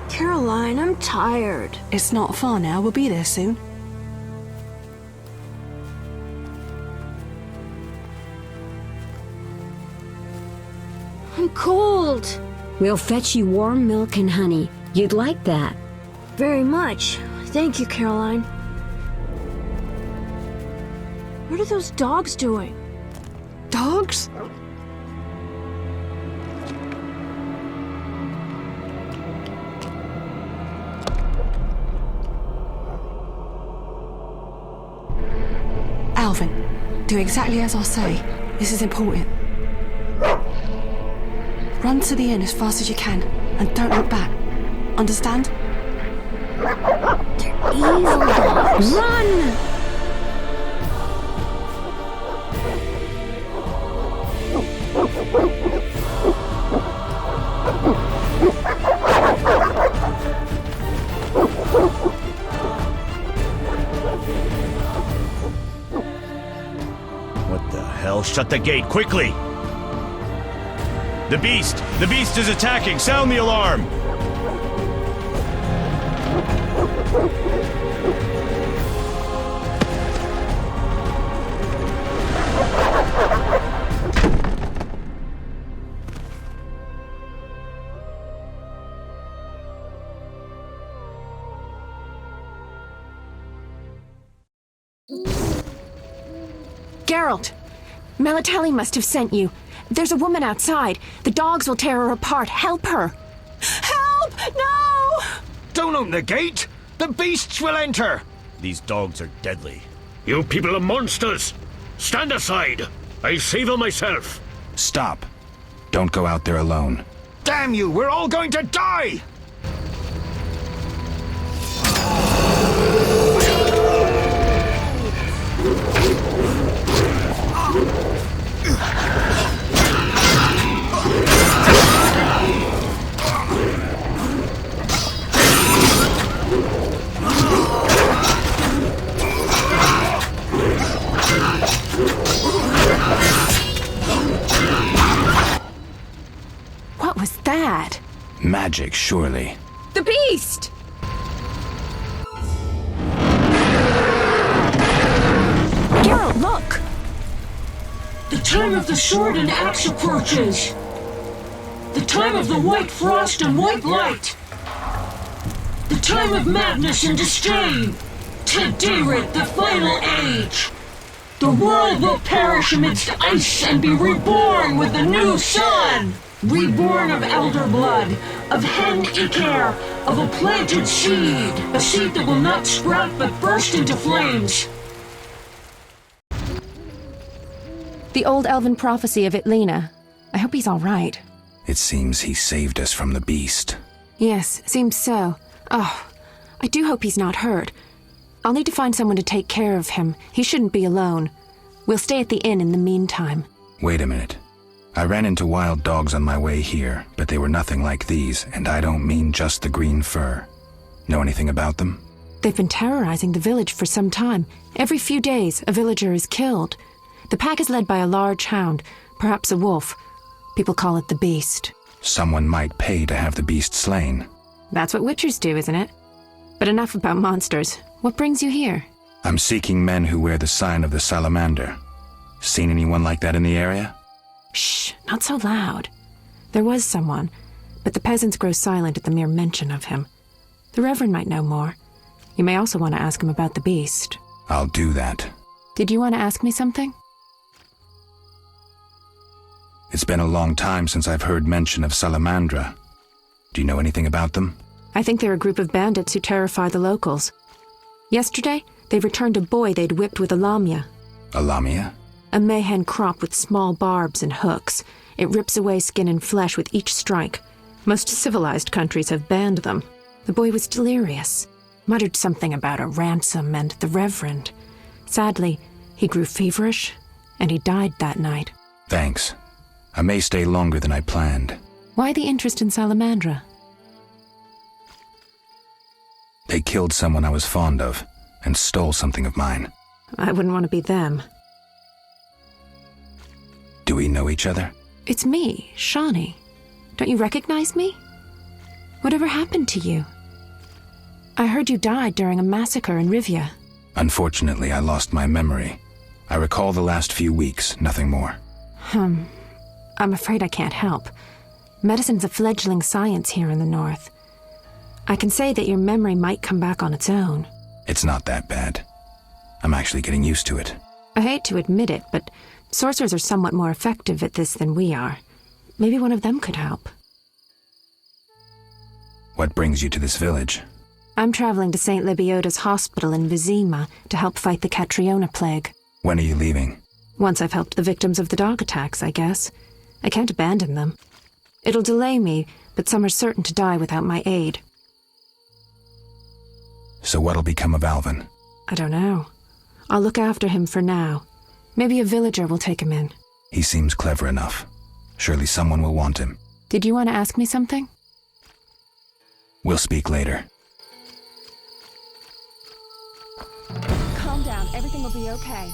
Caroline, I'm tired. It's not far now. We'll be there soon. I'm cold. We'll fetch you warm milk and honey. You'd like that. Very much. Thank you, Caroline. What are those dogs doing? Dogs? Alvin, do exactly as I say. This is important. Run to the inn as fast as you can, and don't look back. Understand? They're evil dogs. Run! What the hell? Shut the gate, quickly! The beast! The beast is attacking! Sound the alarm! Geralt! Melitele must have sent you. There's a woman outside. The dogs will tear her apart. Help her! Help! No! Don't open the gate! The beasts will enter! These dogs are deadly. You people are monsters! Stand aside! I'll save her myself! Stop. Don't go out there alone. Damn you! We're all going to die! What was that? Magic, surely. The beast! Geralt, look! The time of the sword and axe approaches. The time of the white frost and white light. The time of madness and disdain. Today, the final age. The world will perish amidst ice and be reborn with the new sun. Reborn of elder blood, of hen Iker, of a planted seed. A seed that will not sprout but burst into flames. The old elven prophecy of Itlena. I hope he's all right. It seems he saved us from the beast. Yes, seems so. Oh, I do hope he's not hurt. I'll need to find someone to take care of him. He shouldn't be alone. We'll stay at the inn in the meantime. Wait a minute. I ran into wild dogs on my way here, but they were nothing like these, and I don't mean just the green fur. Know anything about them? They've been terrorizing the village for some time. Every few days, a villager is killed. The pack is led by a large hound, perhaps a wolf. People call it the beast. Someone might pay to have the beast slain. That's what witchers do, isn't it? But enough about monsters. What brings you here? I'm seeking men who wear the sign of the salamander. Seen anyone like that in the area? Shh, not so loud. There was someone, but the peasants grow silent at the mere mention of him. The Reverend might know more. You may also want to ask him about the beast. I'll do that. Did you want to ask me something? It's been a long time since I've heard mention of Salamandra. Do you know anything about them? I think they're a group of bandits who terrify the locals. Yesterday, they returned a boy they'd whipped with a lamia. A lamia? A mayhen crop with small barbs and hooks. It rips away skin and flesh with each strike. Most civilized countries have banned them. The boy was delirious, muttered something about a ransom and the Reverend. Sadly, he grew feverish, and he died that night. Thanks. I may stay longer than I planned. Why the interest in Salamandra? They killed someone I was fond of, and stole something of mine. I wouldn't want to be them. Do we know each other? It's me, Shawnee. Don't you recognize me? Whatever happened to you? I heard you died during a massacre in Rivia. Unfortunately, I lost my memory. I recall the last few weeks, nothing more. I'm afraid I can't help. Medicine's a fledgling science here in the north. I can say that your memory might come back on its own. It's not that bad. I'm actually getting used to it. I hate to admit it, but sorcerers are somewhat more effective at this than we are. Maybe one of them could help. What brings you to this village? I'm traveling to St. Lebioda's hospital in Wyzima to help fight the Catriona plague. When are you leaving? Once I've helped the victims of the dog attacks, I guess. I can't abandon them. It'll delay me, but some are certain to die without my aid. So what'll become of Alvin? I don't know. I'll look after him for now. Maybe a villager will take him in. He seems clever enough. Surely someone will want him. Did you want to ask me something? We'll speak later. Calm down. Everything will be okay.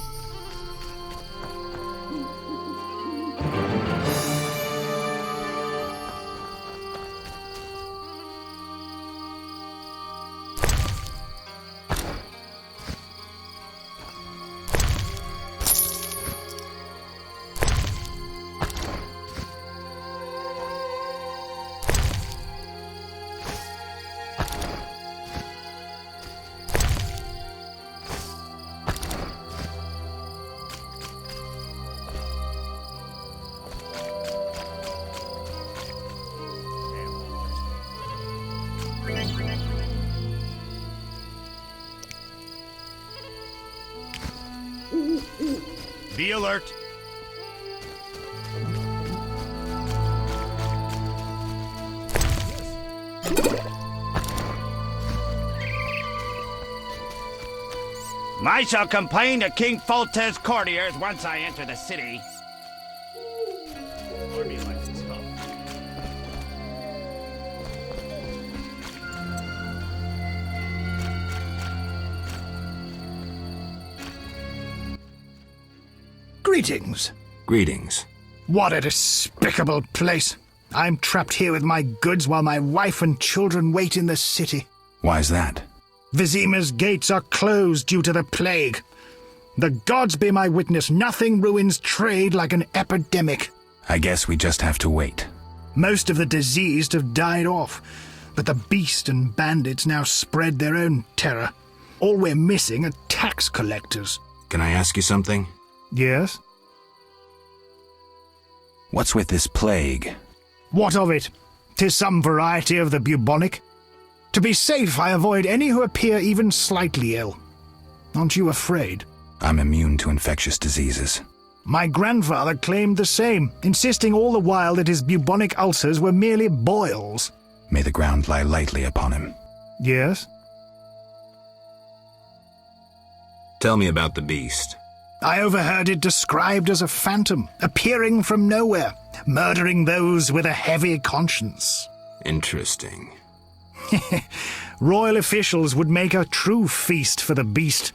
Be alert. I shall complain to King Foltez's courtiers once I enter the city. Army life is tough. Greetings. Greetings. What a despicable place. I'm trapped here with my goods while my wife and children wait in the city. Why's that? Wyzima's gates are closed due to the plague. The gods be my witness, nothing ruins trade like an epidemic. I guess we just have to wait. Most of the diseased have died off, but the beast and bandits now spread their own terror. All we're missing are tax collectors. Can I ask you something? Yes? What's with this plague? What of it? 'Tis some variety of the bubonic. To be safe, I avoid any who appear even slightly ill. Aren't you afraid? I'm immune to infectious diseases. My grandfather claimed the same, insisting all the while that his bubonic ulcers were merely boils. May the ground lie lightly upon him. Yes? Tell me about the beast. I overheard it described as a phantom, appearing from nowhere, murdering those with a heavy conscience. Interesting. Royal officials would make a true feast for the beast,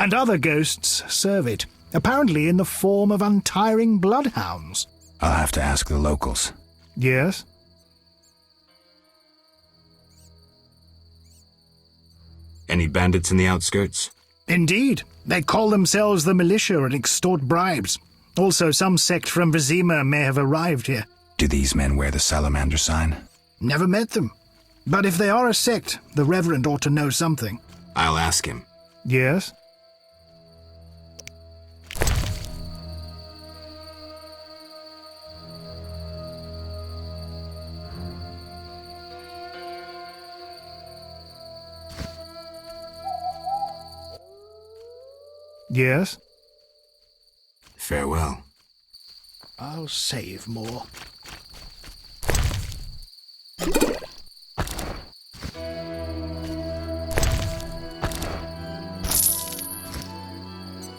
and other ghosts serve it, apparently in the form of untiring bloodhounds. I'll have to ask the locals. Yes? Any bandits in the outskirts? Indeed. They call themselves the militia and extort bribes. Also, some sect from Wyzima may have arrived here. Do these men wear the salamander sign? Never met them. But if they are a sect, the Reverend ought to know something. I'll ask him. Yes? Yes? Farewell. I'll save more.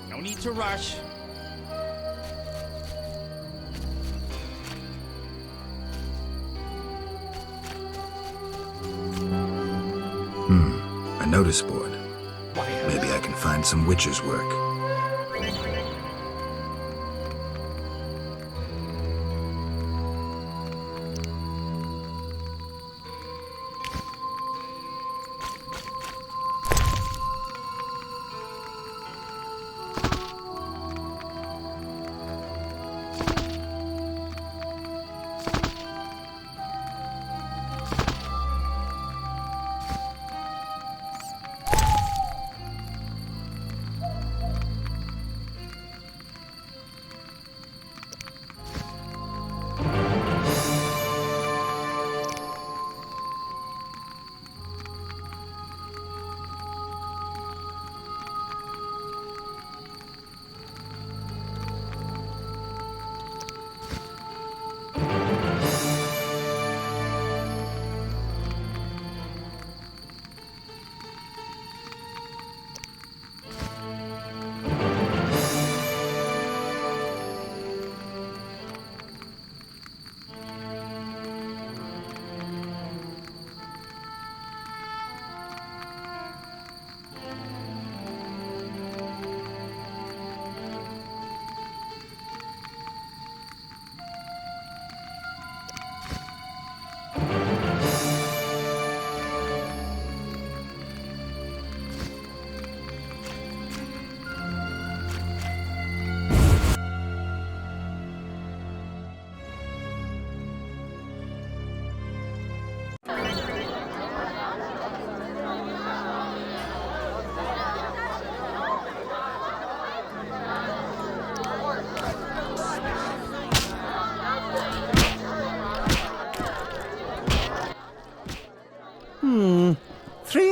No need to rush. A notice board. Maybe I can find some witcher's work.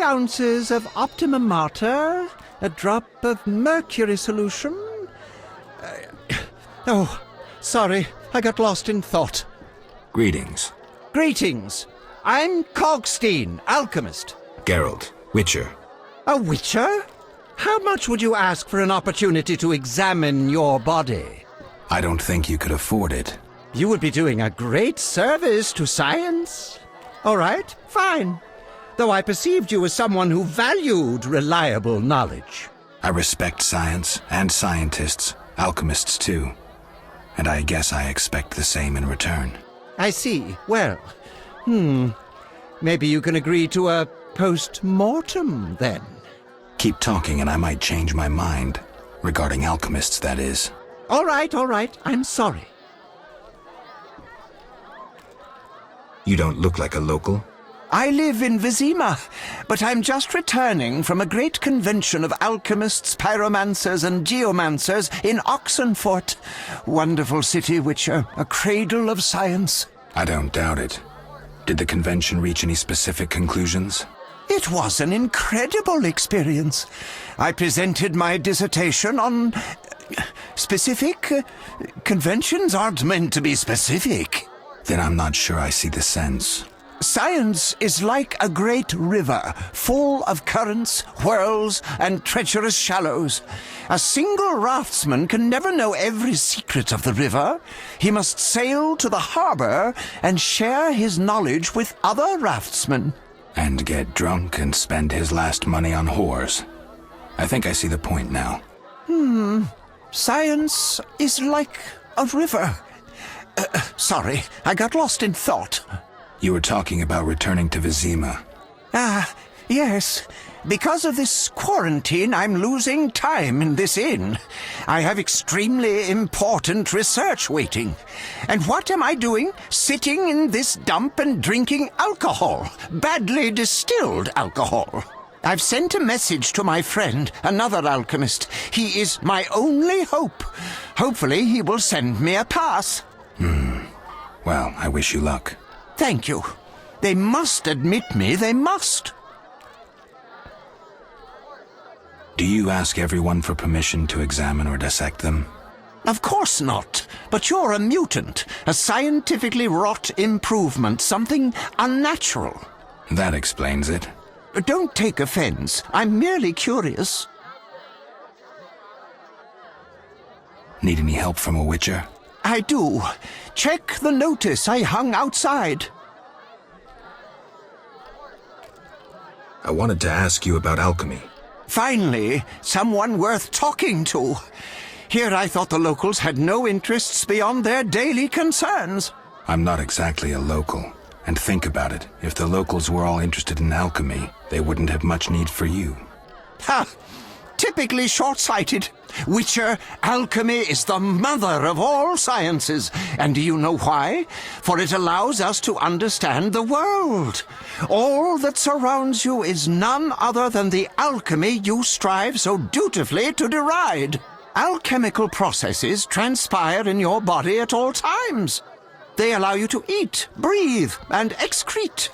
ounces of optimum mater, a drop of mercury solution. Oh, sorry, I got lost in thought. Greetings. Greetings. I'm Cogstein, alchemist. Geralt, Witcher. A witcher? How much would you ask for an opportunity to examine your body? I don't think you could afford it. You would be doing a great service to science. All right, fine. Though I perceived you as someone who valued reliable knowledge. I respect science and scientists, alchemists too. And I guess I expect the same in return. I see. Well, maybe you can agree to a post-mortem, then. Keep talking and I might change my mind. Regarding alchemists, that is. All right. I'm sorry. You don't look like a local. I live in Wyzima, but I'm just returning from a great convention of alchemists, pyromancers, and geomancers in Oxenfurt. Wonderful city, Witcher, a cradle of science. I don't doubt it. Did the convention reach any specific conclusions? It was an incredible experience. I presented my dissertation on... specific? Conventions aren't meant to be specific. Then I'm not sure I see the sense. Science is like a great river, full of currents, whirls, and treacherous shallows. A single raftsman can never know every secret of the river. He must sail to the harbor and share his knowledge with other raftsmen. And get drunk and spend his last money on whores. I think I see the point now. Science is like a river. Sorry, I got lost in thought. You were talking about returning to Wyzima. Yes. Because of this quarantine, I'm losing time in this inn. I have extremely important research waiting. And what am I doing? Sitting in this dump and drinking alcohol. Badly distilled alcohol. I've sent a message to my friend, another alchemist. He is my only hope. Hopefully he will send me a pass. Well, I wish you luck. Thank you. They must admit me, they must. Do you ask everyone for permission to examine or dissect them? Of course not. But you're a mutant, a scientifically wrought improvement, something unnatural. That explains it. Don't take offense. I'm merely curious. Need any help from a witcher? I do. Check the notice I hung outside. I wanted to ask you about alchemy. Finally, someone worth talking to. Here I thought the locals had no interests beyond their daily concerns. I'm not exactly a local. And think about it. If the locals were all interested in alchemy, they wouldn't have much need for you. Ha! Typically short-sighted. Witcher, alchemy is the mother of all sciences. And do you know why? For it allows us to understand the world. All that surrounds you is none other than the alchemy you strive so dutifully to deride. Alchemical processes transpire in your body at all times. They allow you to eat, breathe, and excrete.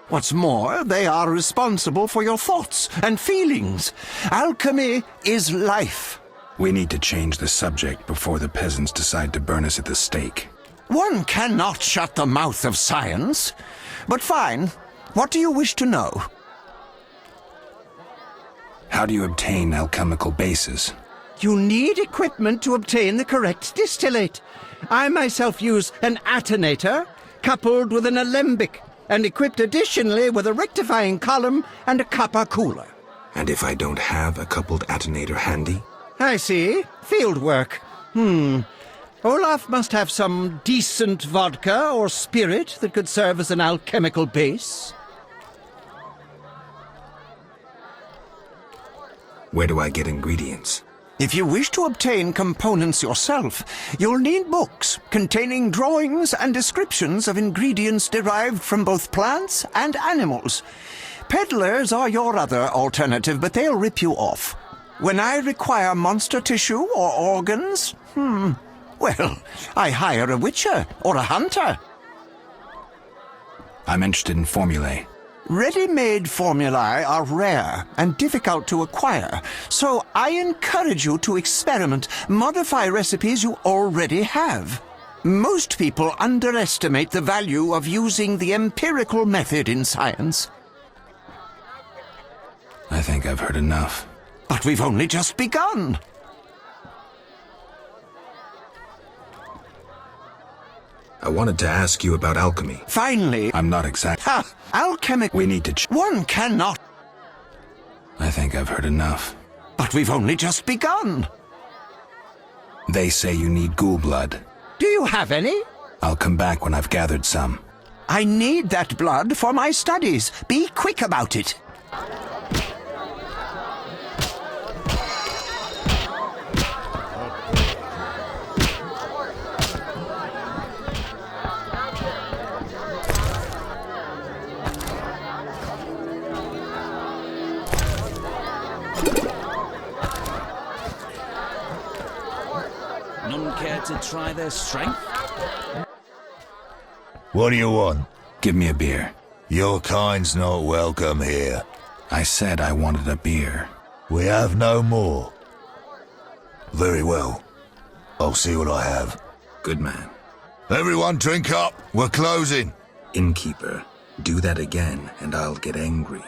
What's more, they are responsible for your thoughts and feelings. Alchemy is life. We need to change the subject before the peasants decide to burn us at the stake. One cannot shut the mouth of science. But fine. What do you wish to know? How do you obtain alchemical bases? You need equipment to obtain the correct distillate. I myself use an attenator, coupled with an alembic, and equipped additionally with a rectifying column and a copper cooler. And if I don't have a coupled attenator handy? I see. Field work. Olaf must have some decent vodka or spirit that could serve as an alchemical base. Where do I get ingredients? If you wish to obtain components yourself, you'll need books containing drawings and descriptions of ingredients derived from both plants and animals. Peddlers are your other alternative, but they'll rip you off. When I require monster tissue or organs, well, I hire a witcher or a hunter. I'm interested in formulae. Ready-made formulae are rare and difficult to acquire, so I encourage you to experiment, modify recipes you already have. Most people underestimate the value of using the empirical method in science. I think I've heard enough. But we've only just begun. I wanted to ask you about alchemy. Finally. I'm not exact. Ha! Alchemic. We need to One cannot. I think I've heard enough. But we've only just begun. They say you need ghoul blood. Do you have any? I'll come back when I've gathered some. I need that blood for my studies. Be quick about it. None care to try their strength? What do you want? Give me a beer. Your kind's not welcome here. I said I wanted a beer. We have no more. Very well. I'll see what I have. Good man. Everyone drink up. We're closing. Innkeeper, do that again and I'll get angry.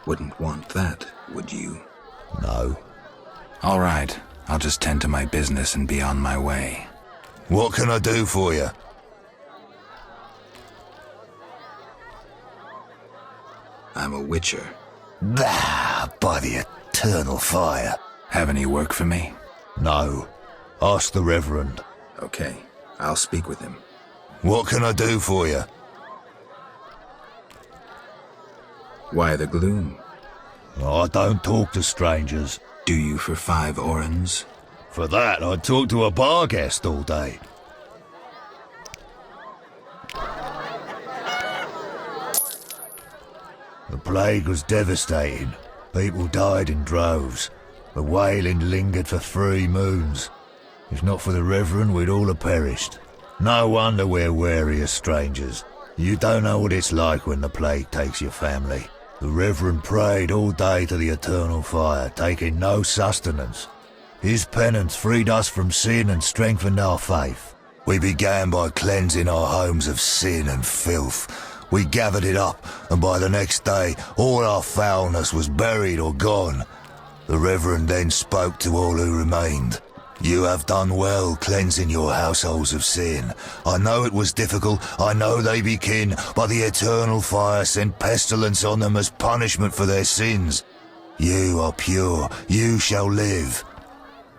Wouldn't want that, would you? No. All right. I'll just tend to my business and be on my way. What can I do for you? I'm a witcher. Bah, by the eternal fire. Have any work for me? No. Ask the Reverend. Okay, I'll speak with him. What can I do for you? Why the gloom? I don't talk to strangers. Do you for 5 orens? For that, I'd talk to a bar guest all day. The plague was devastating. People died in droves. The wailing lingered for 3 moons. If not for the Reverend, we'd all have perished. No wonder we're wary of strangers. You don't know what it's like when the plague takes your family. The Reverend prayed all day to the eternal fire, taking no sustenance. His penance freed us from sin and strengthened our faith. We began by cleansing our homes of sin and filth. We gathered it up, and by the next day, all our foulness was buried or gone. The Reverend then spoke to all who remained. You have done well cleansing your households of sin. I know it was difficult, I know they be kin, but the eternal fire sent pestilence on them as punishment for their sins. You are pure, you shall live.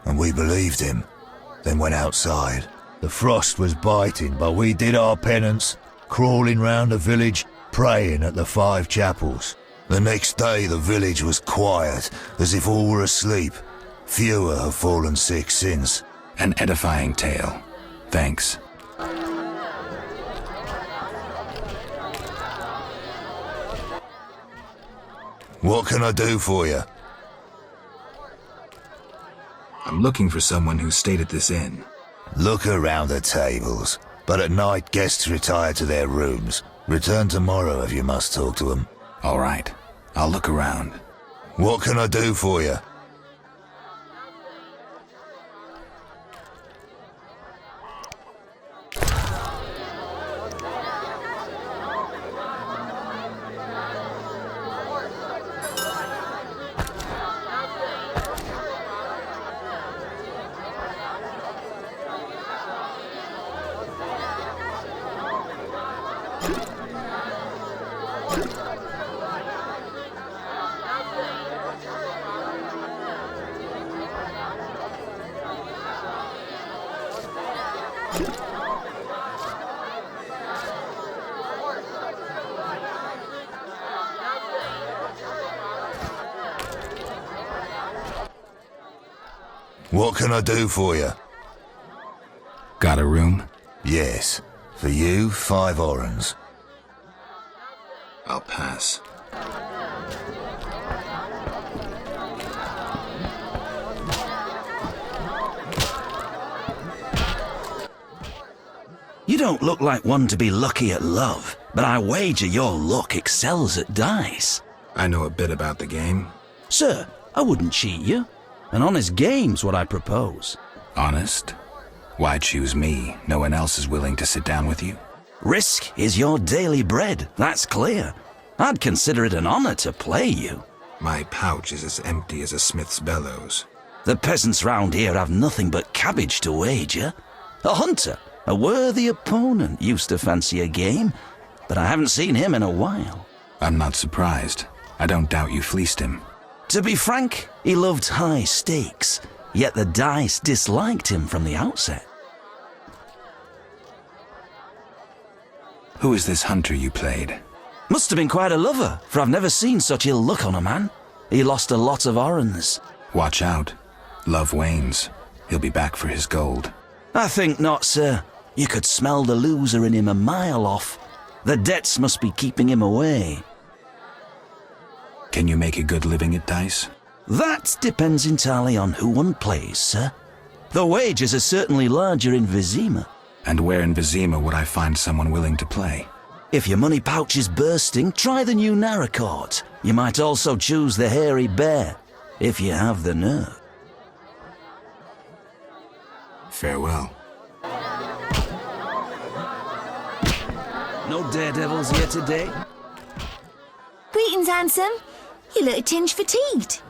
And we believed him, then went outside. The frost was biting, but we did our penance, crawling round the village, praying at the 5 chapels. The next day the village was quiet, as if all were asleep. Fewer have fallen sick since. An edifying tale. Thanks. What can I do for you? I'm looking for someone who stayed at this inn. Look around the tables, but at night guests retire to their rooms. Return tomorrow if you must talk to them. All right, I'll look around. What can I do for you? What can I do for you? Got a room? Yes. For you, 5 orens. I'll pass. You don't look like one to be lucky at love, but I wager your luck excels at dice. I know a bit about the game. Sir, I wouldn't cheat you. An honest game's what I propose. Honest? Why choose me? No one else is willing to sit down with you? Risk is your daily bread, that's clear. I'd consider it an honor to play you. My pouch is as empty as a smith's bellows. The peasants round here have nothing but cabbage to wager. A hunter, a worthy opponent, used to fancy a game, but I haven't seen him in a while. I'm not surprised. I don't doubt you fleeced him. To be frank, he loved high stakes, yet the dice disliked him from the outset. Who is this hunter you played? Must have been quite a lover, for I've never seen such ill luck on a man. He lost a lot of orens. Watch out. Love wanes. He'll be back for his gold. I think not, sir. You could smell the loser in him a mile off. The debts must be keeping him away. Can you make a good living at dice? That depends entirely on who one plays, sir. The wages are certainly larger in Wyzima. And where in Wyzima would I find someone willing to play? If your money pouch is bursting, try the new Narracourt. You might also choose the Hairy Bear, if you have the nerve. Farewell. No daredevils here today? Greetings, handsome. You look a tinge fatigued.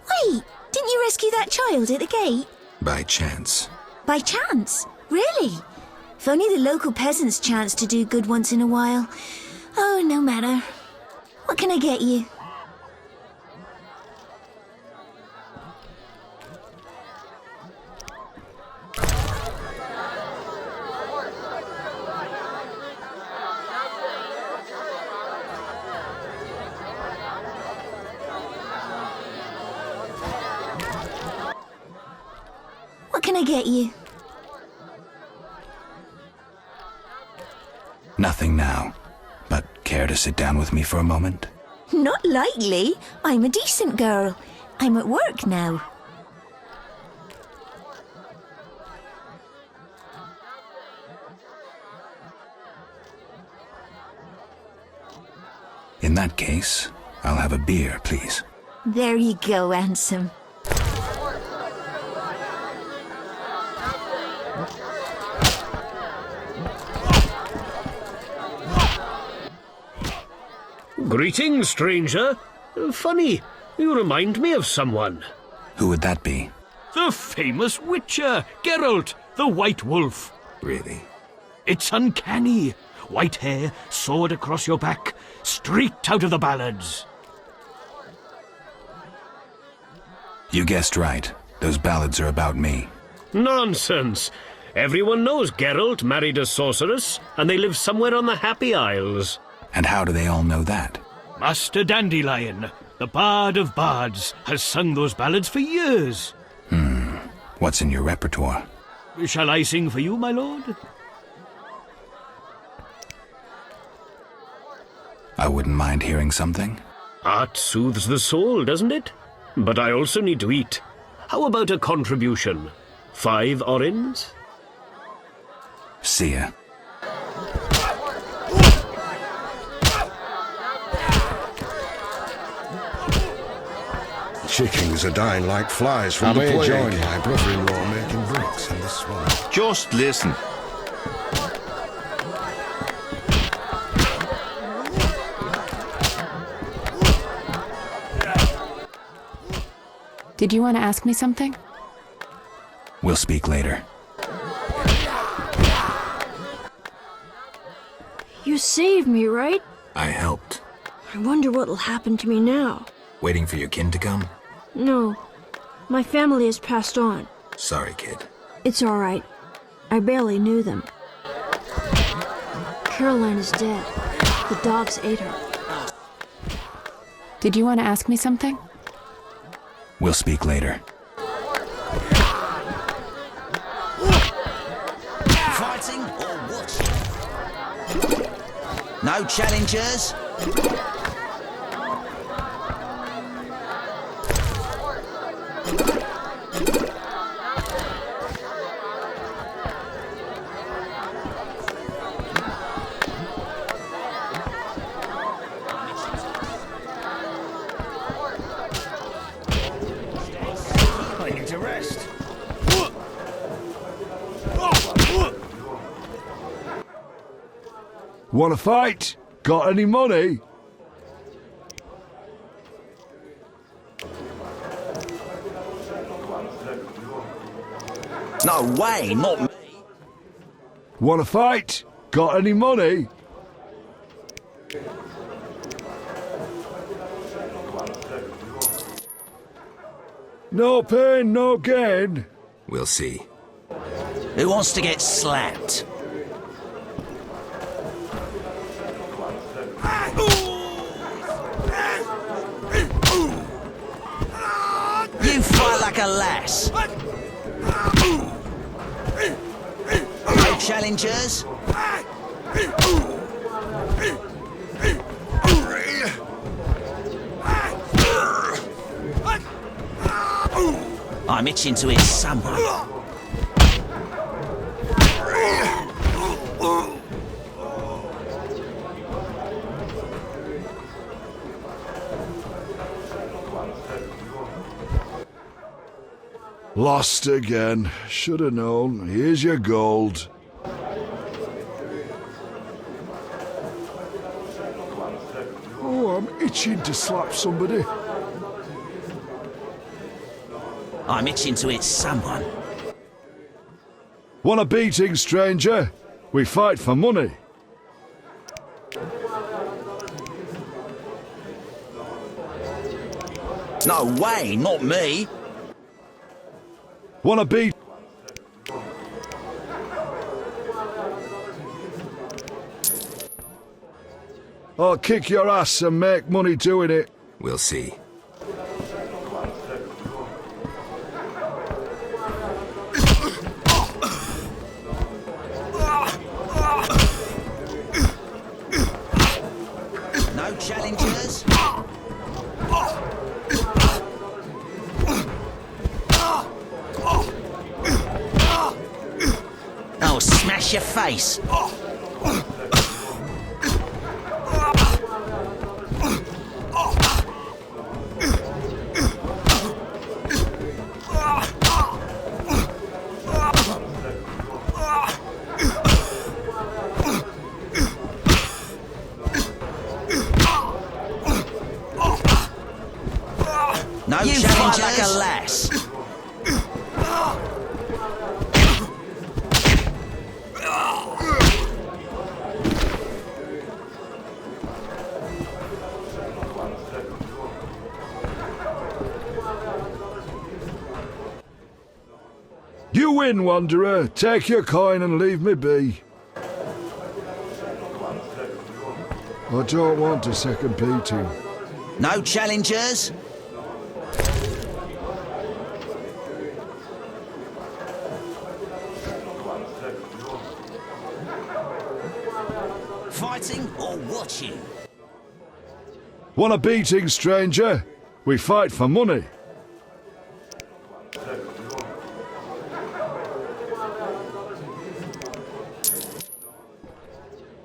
Wait, didn't you rescue that child at the gate? By chance. By chance? Really? If only the local peasants chance to do good once in a while. Oh, no matter. What can I get you? What can I get you? Nothing now, but care to sit down with me for a moment? Not likely. I'm a decent girl. I'm at work now. In that case, I'll have a beer, please. There you go, handsome. Greetings, stranger. Funny, you remind me of someone. Who would that be? The famous witcher, Geralt, the White Wolf. Really? It's uncanny. White hair, sword across your back, straight out of the ballads. You guessed right. Those ballads are about me. Nonsense. Everyone knows Geralt married a sorceress, and they live somewhere on the Happy Isles. And how do they all know that? Master Dandelion, the bard of bards, has sung those ballads for years. What's in your repertoire? Shall I sing for you, my lord? I wouldn't mind hearing something. Art soothes the soul, doesn't it? But I also need to eat. How about a contribution? 5 orens? See ya. Chickens are dying like flies from the plague. Join my brother-in-law making bricks in the swamp. Just listen. Did you want to ask me something? We'll speak later. You saved me, right? I helped. I wonder what'll happen to me now. Waiting for your kin to come? No. My family has passed on. Sorry, kid. It's all right. I barely knew them. Caroline is dead. The dogs ate her. Did you want to ask me something? We'll speak later. Fighting or what? No challengers? Want to fight? Got any money? No way, not me. Want to fight? Got any money? No pain, no gain. We'll see. Who wants to get slapped? You fight like a lass. No challengers? I'm itching to hit someone. Lost again. Should have known. Here's your gold. Oh, I'm itching to slap somebody. I'm itching to hit someone. Want a beating, stranger? We fight for money. No way, not me. Want a beat? I'll kick your ass and make money doing it. We'll see. No challengers? I'll smash your face. No you challengers? Like a lass. You win, Wanderer. Take your coin and leave me be. I don't want a second beating. No challengers? Fighting or watching? Want a beating, stranger? We fight for money.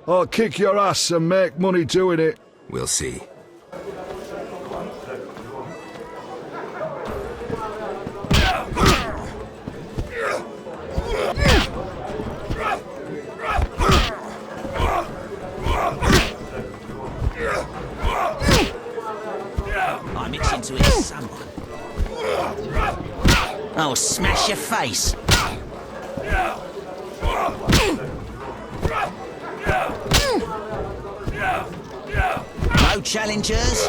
I'll kick your ass and make money doing it. We'll see. I'm itching to hit someone. I'll smash your face. No challengers?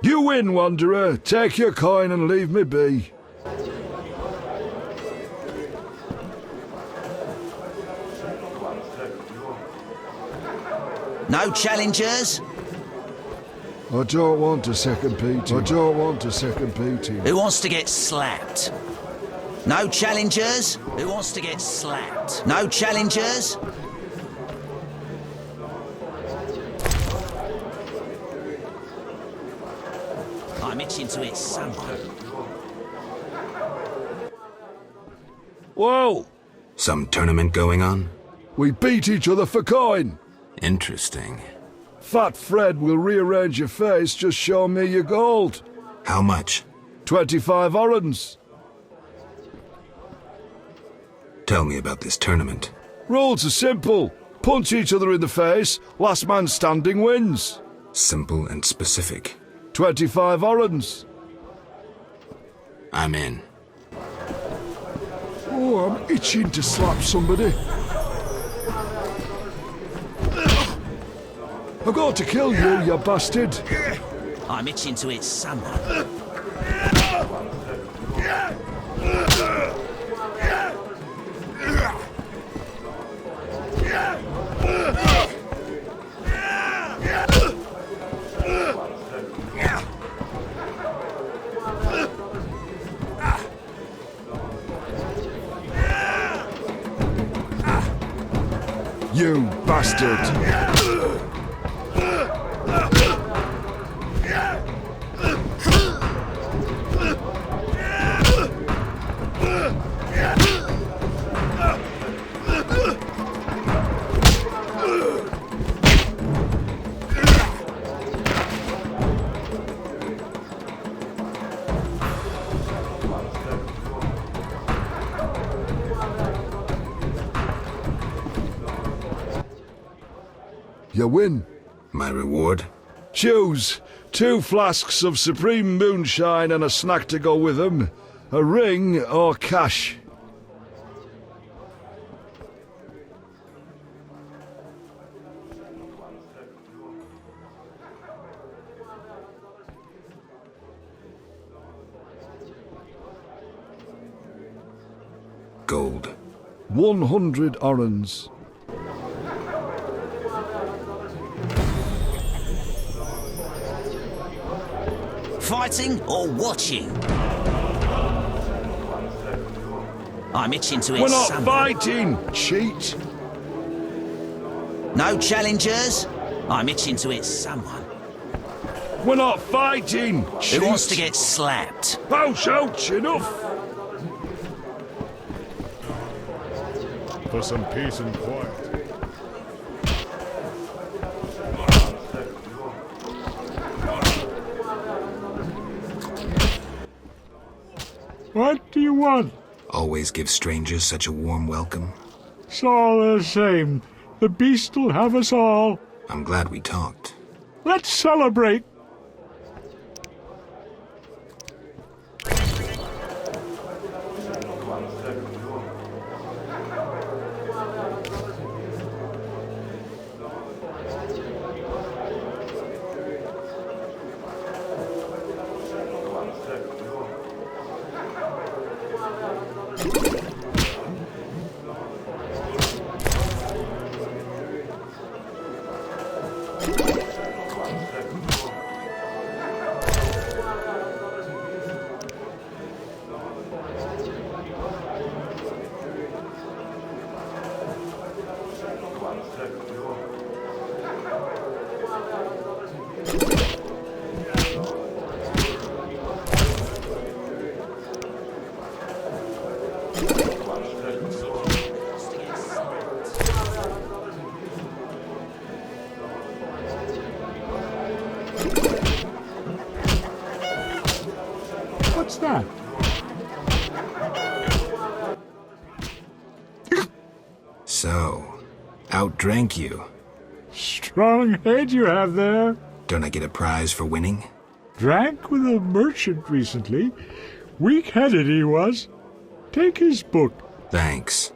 You win, Wanderer. Take your coin and leave me be. No challengers? I don't want a second beating. I don't want a second beating. Who wants to get slapped? No challengers? Who wants to get slapped? No challengers? I'm itching to hit someone. Whoa! Some tournament going on? We beat each other for coin. Interesting. Fat Fred will rearrange your face, just show me your gold. How much? 25 orens. Tell me about this tournament. Rules are simple. Punch each other in the face, last man standing wins. Simple and specific. 25 orens. I'm in. Oh, I'm itching to slap somebody. I got to kill you, you bastard. I'm itching to hit someone. You bastard! You win. My reward? Choose 2 flasks of supreme moonshine and a snack to go with them, a ring or cash. Gold. 100 orens. Fighting or watching? I'm itching to hit We're not someone. fighting, cheat. No challengers? I'm itching to hit someone. We're not fighting, cheat. Who wants to get slapped? Ouch, ouch, enough. For some peace and quiet. What do you want? Always give strangers such a warm welcome. It's all the same. The beast will have us all. I'm glad we talked. Let's celebrate. What's that? So, outdrank you. Strong head you have there. Don't I get a prize for winning? Drank with a merchant recently. Weak-headed he was. Take his book. Thanks.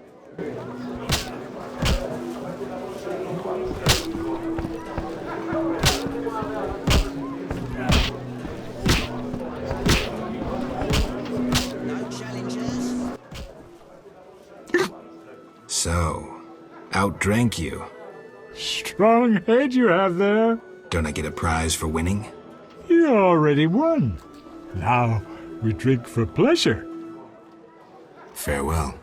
So, outdrank you. Strong head you have there. Don't I get a prize for winning? You already won. Now we drink for pleasure. Farewell.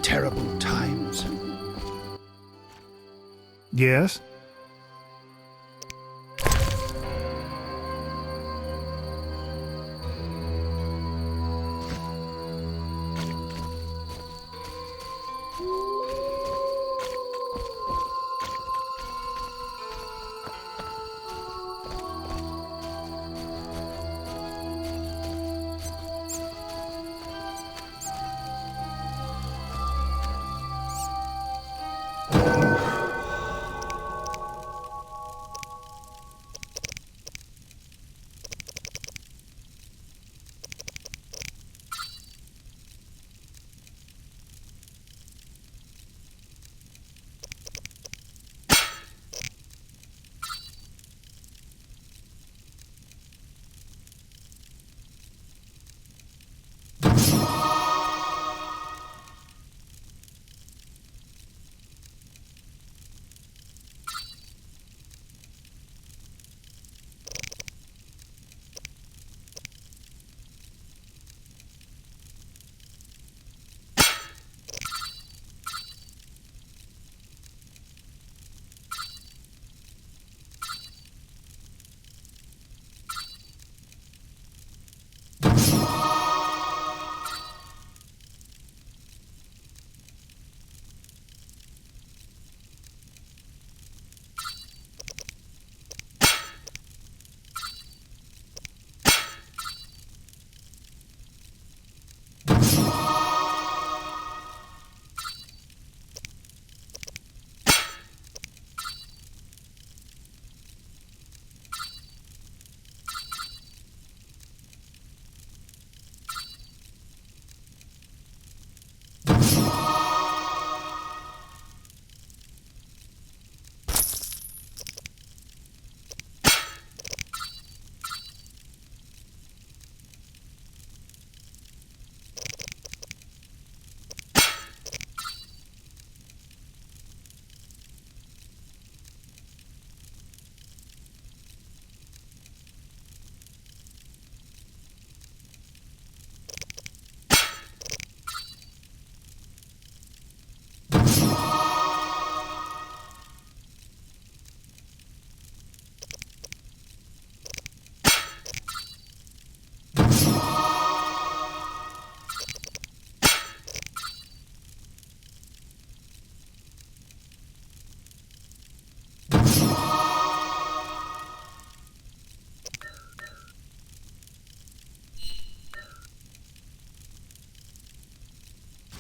Terrible times. Yes?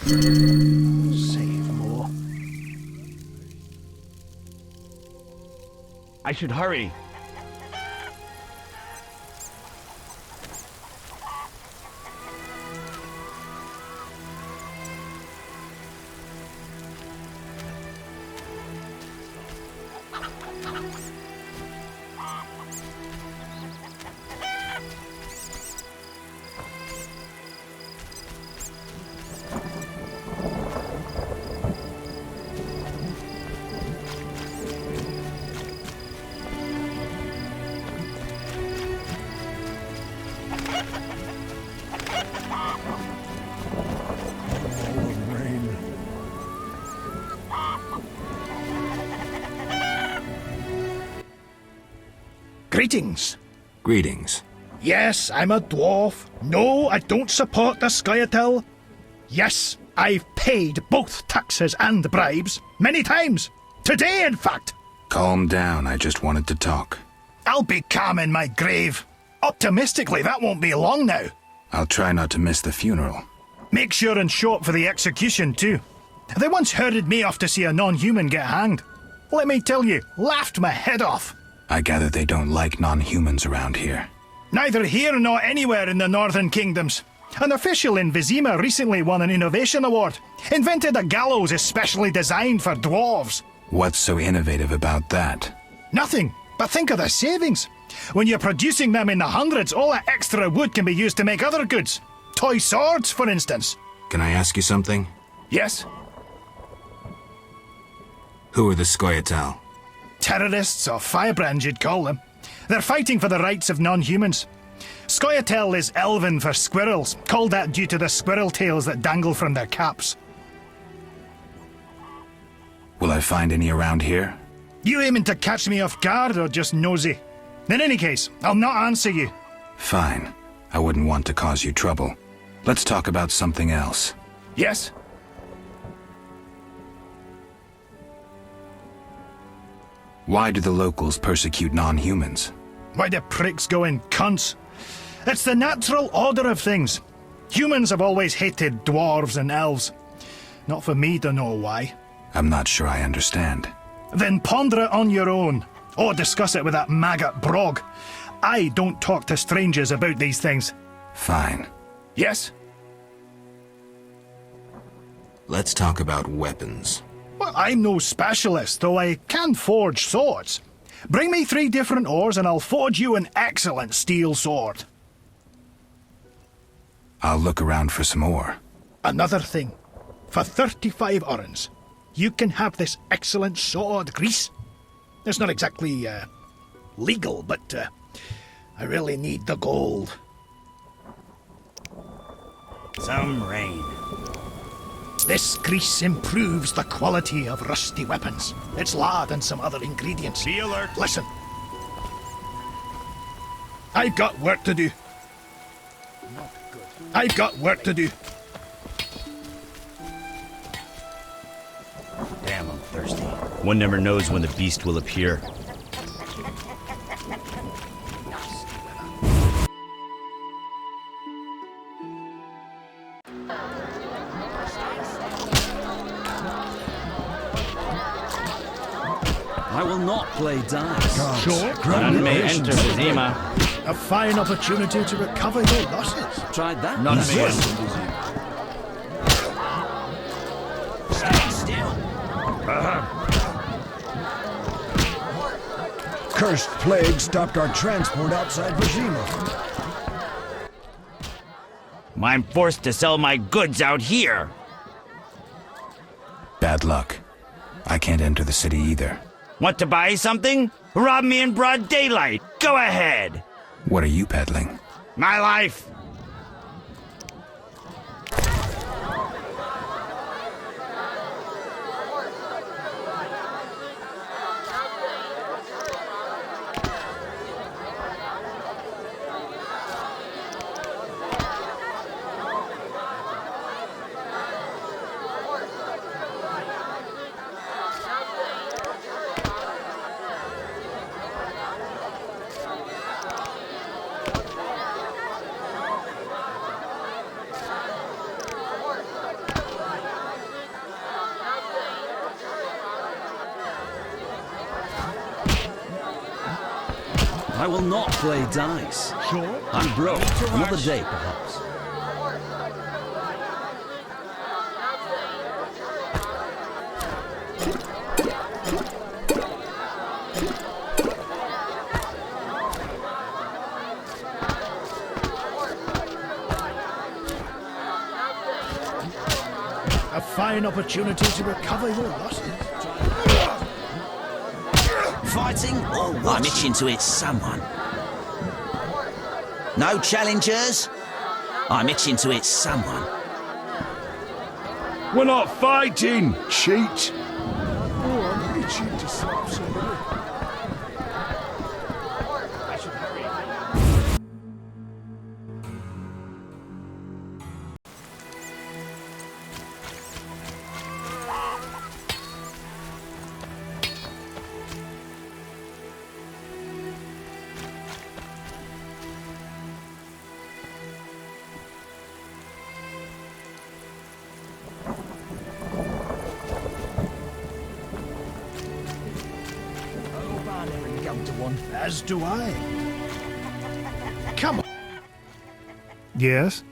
Save more. I should hurry. Greetings. Greetings. Yes, I'm a dwarf. No, I don't support the Scoia'tael. Yes, I've paid both taxes and bribes. Many times. Today, in fact. Calm down, I just wanted to talk. I'll be calm in my grave. Optimistically, that won't be long now. I'll try not to miss the funeral. Make sure and show up for the execution, too. They once herded me off to see a non-human get hanged. Let me tell you, laughed my head off. I gather they don't like non-humans around here. Neither here nor anywhere in the Northern Kingdoms. An official in Wyzima recently won an innovation award. Invented a gallows especially designed for dwarves. What's so innovative about that? Nothing, but think of the savings. When you're producing them in the hundreds, all that extra wood can be used to make other goods. Toy swords, for instance. Can I ask you something? Yes? Who are the Scoia'tael? Terrorists, or firebrands you'd call them. They're fighting for the rights of non-humans. Scoia'tael is Elven for squirrels, called that due to the squirrel tails that dangle from their caps. Will I find any around here? You aiming to catch me off guard or just nosy? In any case, I'll not answer you. Fine. I wouldn't want to cause you trouble. Let's talk about something else. Yes? Why do the locals persecute non-humans? Why do pricks go in cunts? It's the natural order of things. Humans have always hated dwarves and elves. Not for me to know why. I'm not sure I understand. Then ponder it on your own. Or discuss it with that maggot Brog. I don't talk to strangers about these things. Fine. Yes? Let's talk about weapons. Well, I'm no specialist, though I can forge swords. Bring me 3 different ores and I'll forge you an excellent steel sword. I'll look around for some ore. Another thing. For 35 orens, you can have this excellent sword, Grease. It's not exactly, legal, but, I really need the gold. Some rain. This grease improves the quality of rusty weapons. It's lard and some other ingredients. Be alert. Listen. I've got work to do. I've got work to do. Damn, I'm thirsty. One never knows when the beast will appear. I will not play dice. Sure. None may enter Wyzima. A fine opportunity to recover your losses. Tried that? None may enter Wyzima. Stay still. Cursed plague stopped our transport outside Wyzima. I'm forced to sell my goods out here. Bad luck. I can't enter the city either. Want to buy something? Rob me in broad daylight. Go ahead. What are you peddling? My life. I will not play dice. Sure. I'm broke. Another day, perhaps. A fine opportunity to recover your losses. Fighting or what? I'm itching to hit someone. No challengers? I'm itching to hit someone. We're not fighting, cheat. Oh, I'm itching to slap somebody. down to one, as do I. Come on. Yes?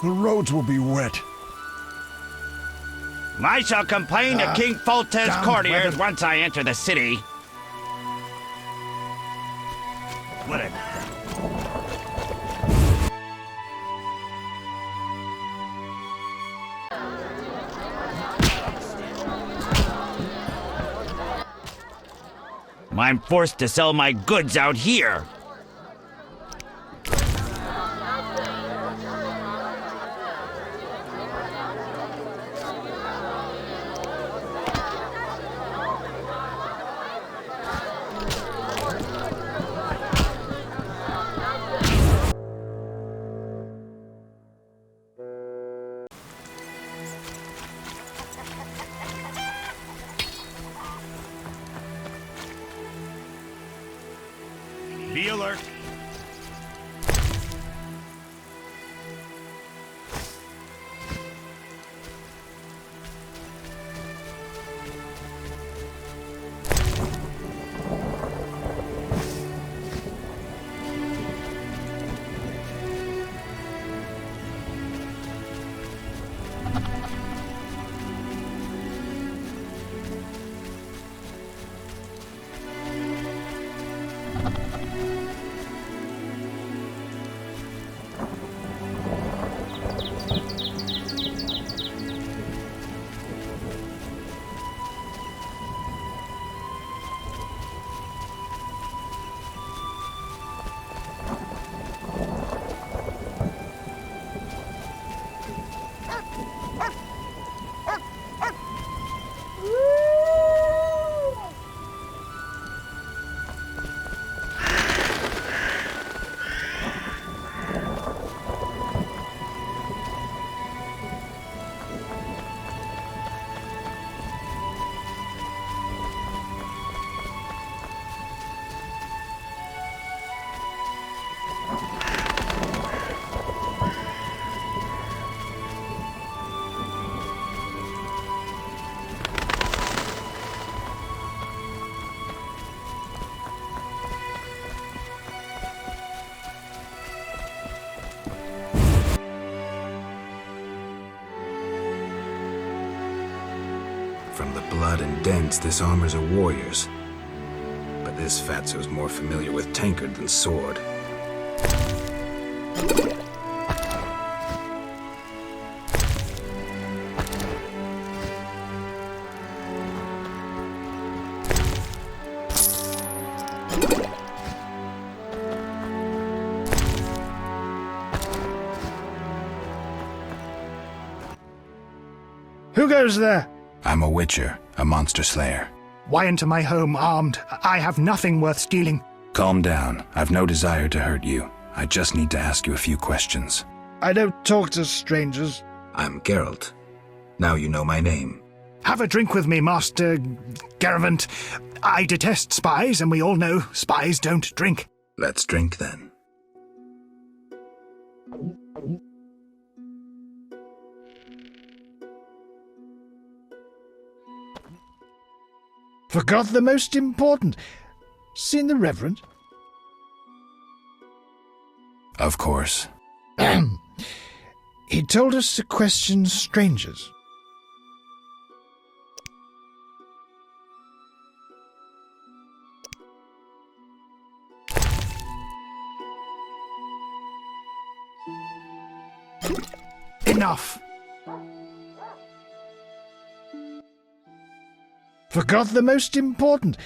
The roads will be wet. I shall complain to King Foltest's courtiers once I enter the city. Whatever. I'm forced to sell my goods out here. Be alert. From the blood and dents, this armor's a warrior's. But this fatso's more familiar with tankard than sword. Who goes there? I'm a witcher, a monster slayer. Why into my home armed? I have nothing worth stealing. Calm down. I've no desire to hurt you. I just need to ask you a few questions. I don't talk to strangers. I'm Geralt. Now you know my name. Have a drink with me, Master Garavant. I detest spies, and we all know spies don't drink. Let's drink then. Forgot the most important. Seen the Reverend? Of course. He told us to question strangers. Enough. Forgot the most important.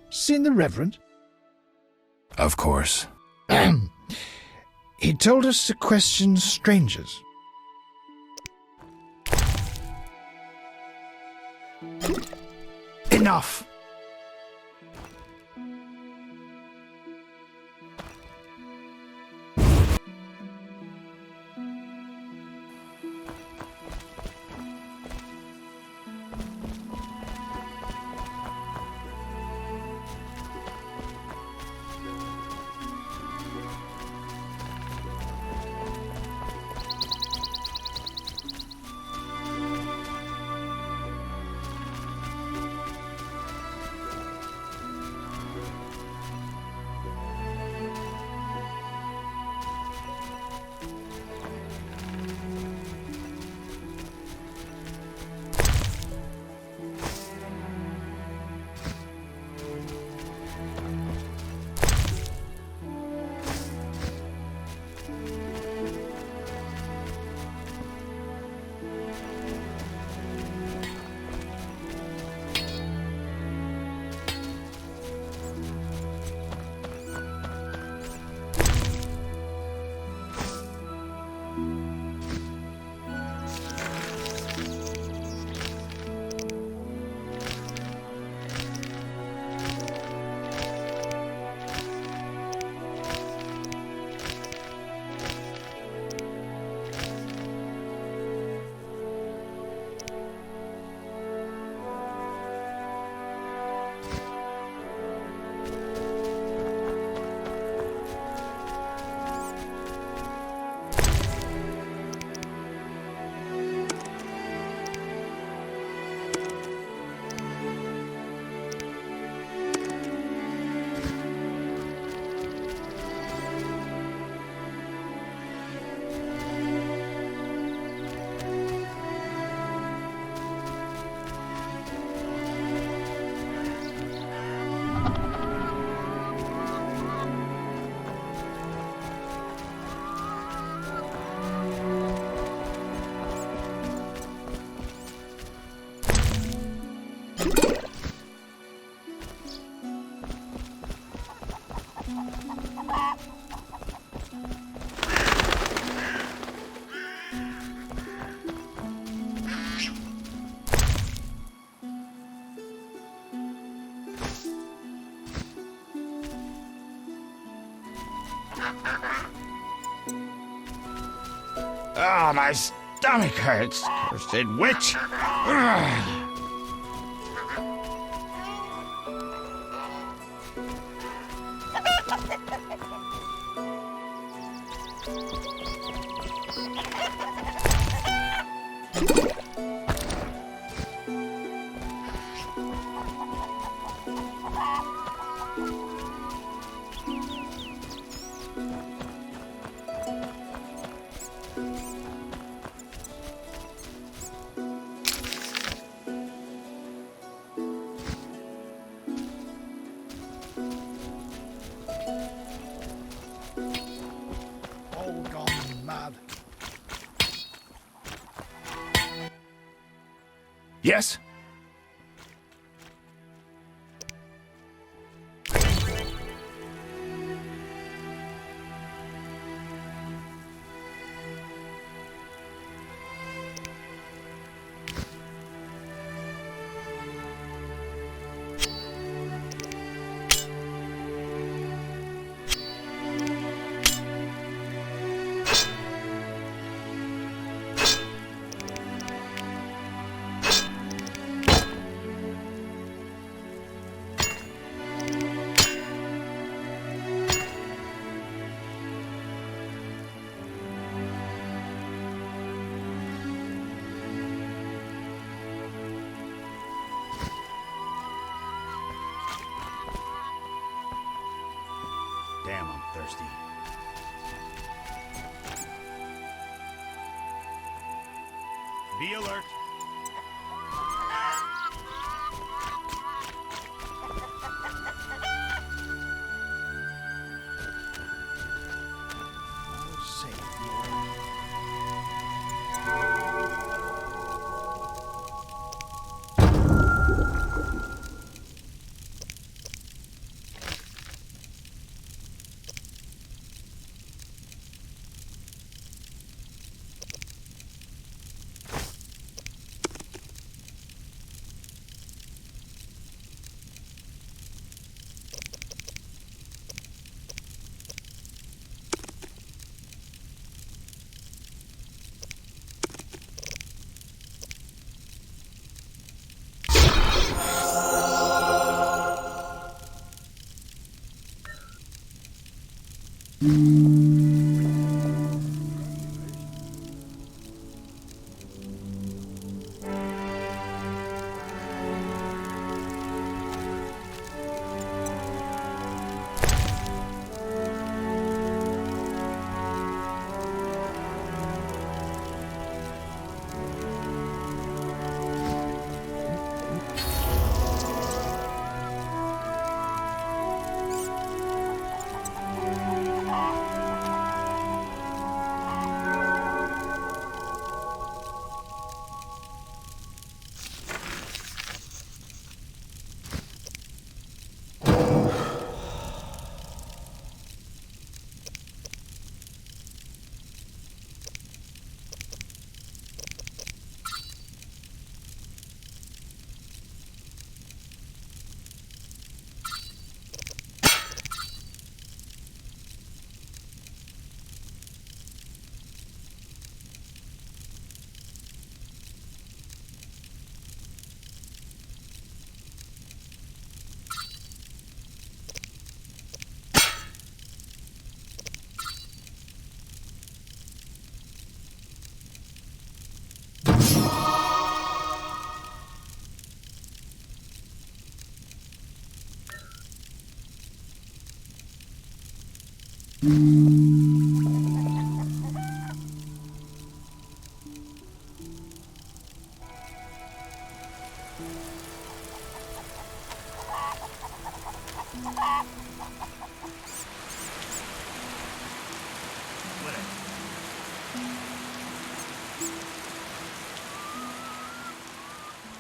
Seen the Reverend? Of course. He told us to question strangers. Enough! Oh, my stomach hurts. Cursed witch. Ugh. Yes? Damn, I'm thirsty. Be alert.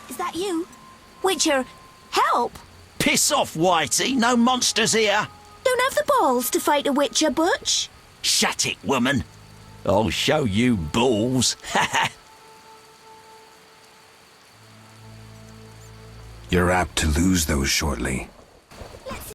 Is that you? Witcher, help! Piss off, Whitey. No monsters here. Don't have the balls to fight a Witcher, Butch. Shut it, woman. I'll show you balls. You're apt to lose those shortly.